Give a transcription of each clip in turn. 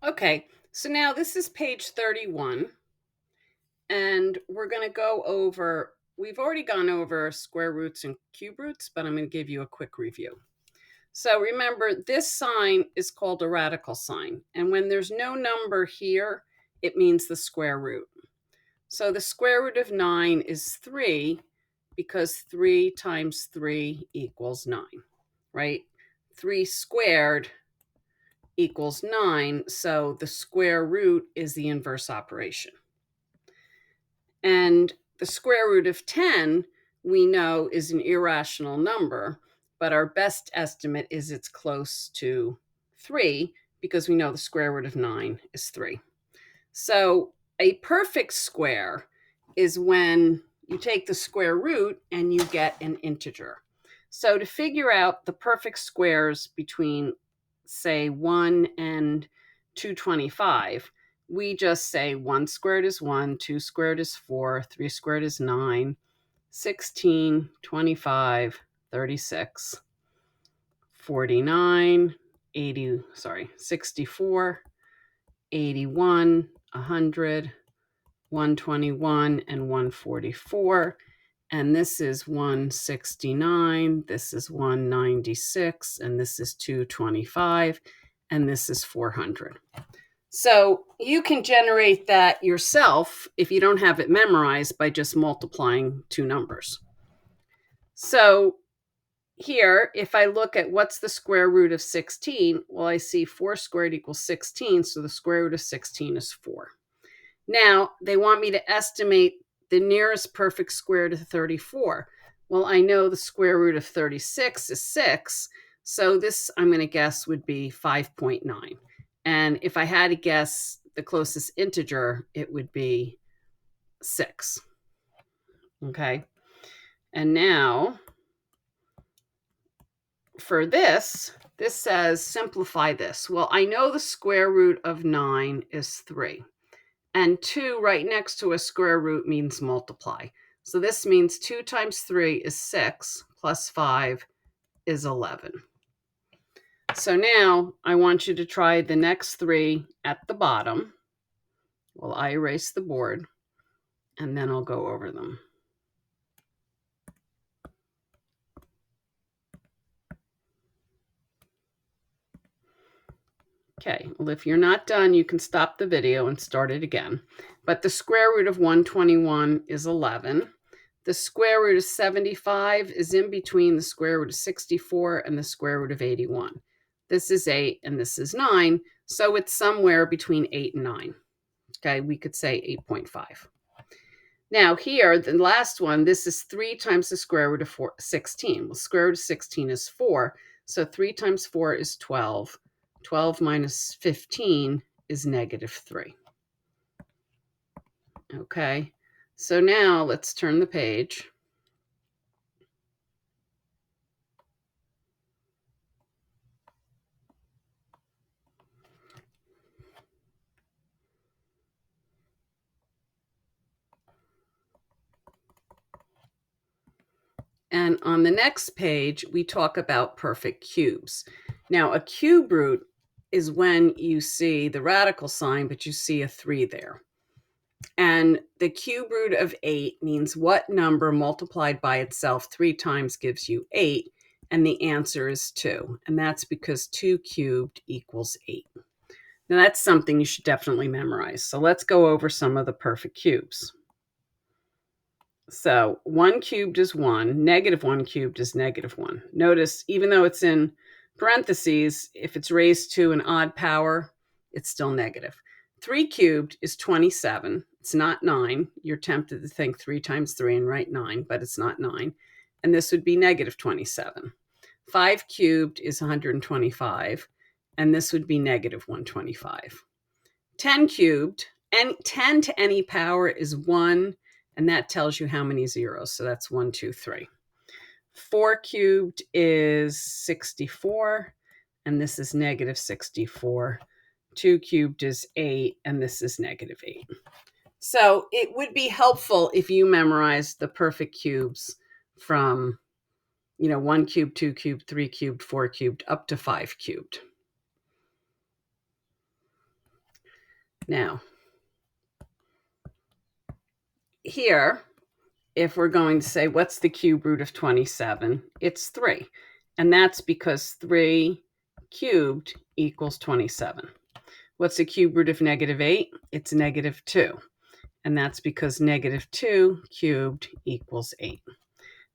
Okay, so now this is page 31, and we're going to go over, we've already gone over square roots and cube roots, but I'm going to give you a quick review. So remember, this sign is called a radical sign, and when there's no number here, it means the square root. So the square root of 9 is 3 because 3 times 3 equals 9, right? 3 squared equals 9, so the square root is the inverse operation. And the square root of 10, we know, is an irrational number, but our best estimate is it's close to 3 because we know the square root of 9 is 3. So a perfect square is when you take the square root and you get an integer. So to figure out the perfect squares between, say, 1 and 225, we just say 1 squared is 1, 2 squared is 4, 3 squared is 9, 16, 25, 36, 49, 64, 81, 100, 121, and 144. And this is 169, this is 196, and this is 225, and this is 400. So you can generate that yourself if you don't have it memorized by just multiplying two numbers. So here, if I look at what's the square root of 16, well, I see 4 squared equals 16, so the square root of 16 is 4. Now, they want me to estimate the nearest perfect square to 34. Well, I know the square root of 36 is 6, so this, I'm going to guess, would be 5.9. And if I had to guess the closest integer, it would be 6. Okay. And now for this says simplify this. Well, I know the square root of 9 is 3. And 2 right next to a square root means multiply. So this means 2 times 3 is 6, plus 5 is 11. So now I want you to try the next 3 at the bottom. Well, I erase the board, and then I'll go over them. Okay, well, if you're not done, you can stop the video and start it again. But the square root of 121 is 11. The square root of 75 is in between the square root of 64 and the square root of 81. This is 8 and this is 9, so it's somewhere between 8 and 9. Okay, we could say 8.5. Now here, the last one, this is 3 times the square root of 16. Well, square root of 16 is 4, so 3 times 4 is 12. 12 minus 15 is negative 3. Okay, so now let's turn the page. And on the next page, we talk about perfect cubes. Now, a cube root is when you see the radical sign, but you see a 3 there. And the cube root of 8 means what number multiplied by itself 3 times gives you 8, and the answer is 2. And that's because 2 cubed equals 8. Now, that's something you should definitely memorize. So let's go over some of the perfect cubes. So 1 cubed is 1, negative 1 cubed is negative 1. Notice, even though it's in parentheses, if it's raised to an odd power, it's still negative. 3 cubed is 27. It's not 9. You're tempted to think 3 times 3 and write 9, but it's not 9. And this would be negative 27. 5 cubed is 125, and this would be negative 125. 10 cubed, and 10 to any power is 1, and that tells you how many zeros. So that's 1, 2, 3. 4 cubed is 64, and this is negative 64. 2 cubed is 8, and this is negative 8. So it would be helpful if you memorized the perfect cubes from 1 cubed, 2 cubed, 3 cubed, 4 cubed, up to 5 cubed. Now, here, if we're going to say, what's the cube root of 27? It's 3. And that's because 3 cubed equals 27. What's the cube root of -8? It's -2. And that's because -2 cubed equals 8.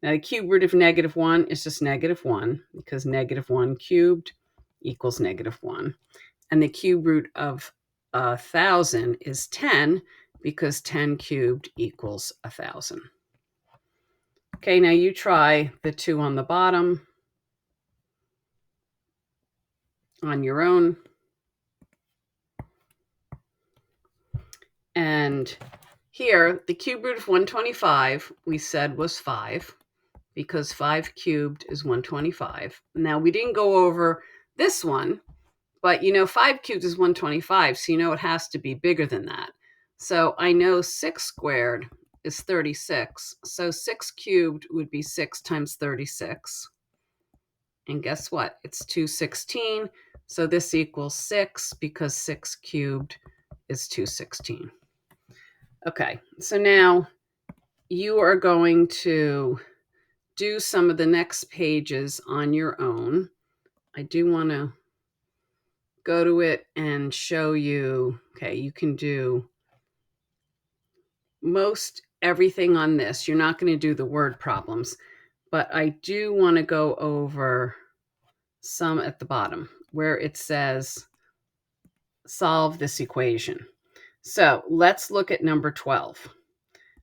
Now, the cube root of -1 is just -1, because -1 cubed equals -1. And the cube root of 1,000 is 10, because 10 cubed equals 1,000. Okay, now you try the 2 on the bottom on your own. And here, the cube root of 125, we said was 5, because 5 cubed is 125. Now, we didn't go over this one, but 5 cubed is 125, so it has to be bigger than that. So I know 6 squared is 36. So 6 cubed would be 6 times 36. And guess what? It's 216. So this equals 6, because 6 cubed is 216. Okay, so now you are going to do some of the next pages on your own. I do want to go to it and show you, okay, you can do most everything on this. You're not going to do the word problems, but I do want to go over some at the bottom where it says solve this equation. So let's look at number 12.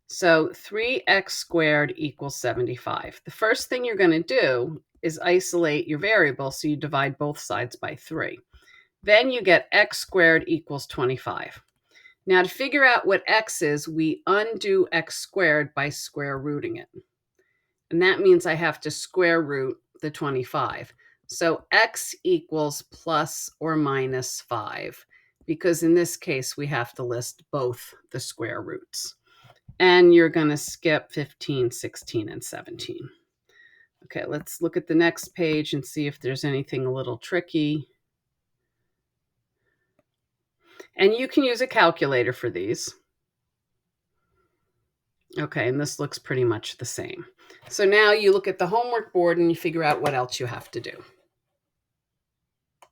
So 3x squared equals 75. The first thing you're going to do is isolate your variable, so you divide both sides by 3. Then you get x squared equals 25. Now, to figure out what x is, we undo x squared by square rooting it. And that means I have to square root the 25. So x equals plus or minus 5, because in this case, we have to list both the square roots. And you're going to skip 15, 16, and 17. Okay, let's look at the next page and see if there's anything a little tricky. And you can use a calculator for these. Okay, and this looks pretty much the same. So now you look at the homework board and you figure out what else you have to do.